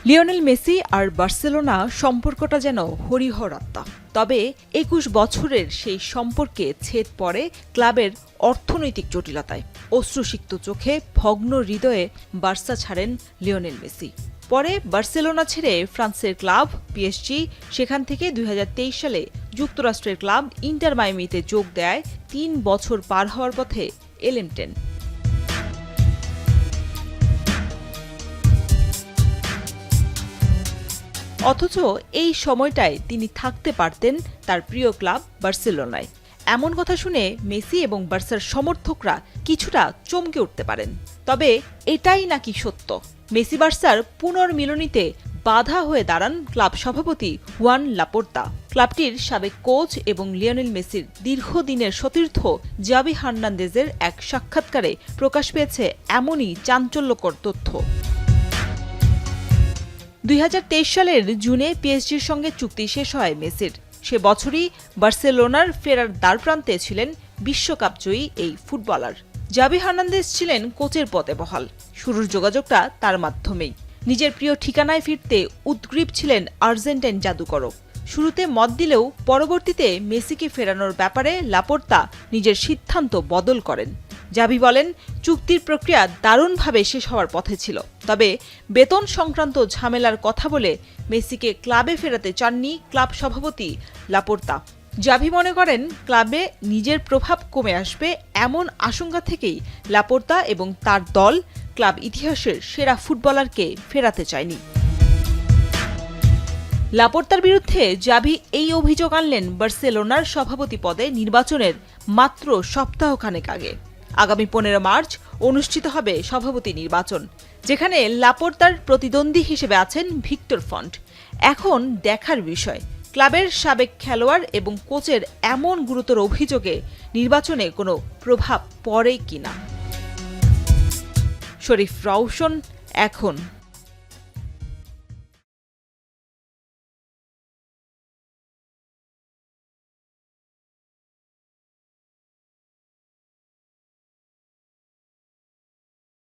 Lionel Messi আর Barcelona সম্পর্কটা যেন হরিহর আত্মা। তবে ২১ বছরের সেই সম্পর্কে ছেদ পড়ে ক্লাবের অর্থনৈতিক জটিলতায়। অশ্রুসিক্ত চোখে ভগ্ন হৃদয়ে বার্সা ছাড়েন লিওনেল মেসি। পরে বার্সেলোনা ছেড়ে ফ্রান্সের ক্লাব পিএসজি, সেখান থেকে ২০২৩ সালে যুক্তরাষ্ট্রের ক্লাব ইন্টার মায়ামিতে যোগ দেয় ৩ বছর পার হওয়ার পথে এলএম10। অথচ এই সময়টায় তিনি থাকতে পারতেন তার প্রিয় ক্লাব বার্সেলোনায়। এমন কথা শুনে মেসি এবং বার্সার সমর্থকরা কিছুটা চমকে উঠতে পারেন। তবে এটাই নাকি সত্য? মেসি বার্সার পুনর্মিলনীতে বাধা হয়ে দাঁড়ান ক্লাব সভাপতি হুয়ান লাপোর্তা। ক্লাবটির সাবেক কোচ এবং লিওনেল মেসির দীর্ঘদিনের সতীর্থ জাভি হার্নান্দেজের এক সাক্ষাৎকারে প্রকাশ পেয়েছে এমনই চাঞ্চল্যকর তথ্য। ২০২৩ সালের জুনে পিএসজির সঙ্গে চুক্তি শেষ হয় মেসির। সে বছরই বার্সেলোনার ফেরার দ্বারপ্রান্তে ছিলেন বিশ্বকাপজয়ী এই ফুটবলার। জাভি হার্নান্দেজ ছিলেন কোচের পদে বহাল। শুরুর যোগাযোগটা তার মাধ্যমেই। নিজের প্রিয় ঠিকানায় ফিরতে উদগ্রীব ছিলেন আর্জেন্টাইন জাদুকরও। শুরুতে মত দিলেও পরবর্তীতে মেসিকে ফেরানোর ব্যাপারে লাপোর্তা নিজের সিদ্ধান্ত বদল করেন। জাভি বলেন, চুক্তির প্রক্রিয়া দারুণভাবে শেষ হওয়ার পথে ছিল, তবে বেতন সংক্রান্ত ঝামেলার কথা বলে মেসিকে ক্লাবে ফেরাতে চাননি ক্লাব সভাপতি লাপোর্তা। জাভি মনে করেন, ক্লাবে নিজের প্রভাব কমে আসবে এমন আশঙ্কা থেকেই লাপোর্তা এবং তার দল ক্লাব ইতিহাসের সেরা ফুটবলারকে ফেরাতে চায়নি। লাপোর্তার বিরুদ্ধে জাভি এই অভিযোগ আনলেন বার্সেলোনার সভাপতি পদে নির্বাচনের মাত্র সপ্তাহখানেক আগে। আগামী ১৫ মার্চ অনুষ্ঠিত হবে সভাপতি নির্বাচন, যেখানে লাপোর্তার প্রতিদ্বন্দ্বী হিসেবে আছেন ভিক্টর ফন্ট। এখন দেখার বিষয়, ক্লাবের সাবেক খেলোয়াড় এবং কোচের এমন গুরুতর অভিযোগে নির্বাচনে কোনো প্রভাব পড়ে কিনা। শরীফ রওশন, এখন।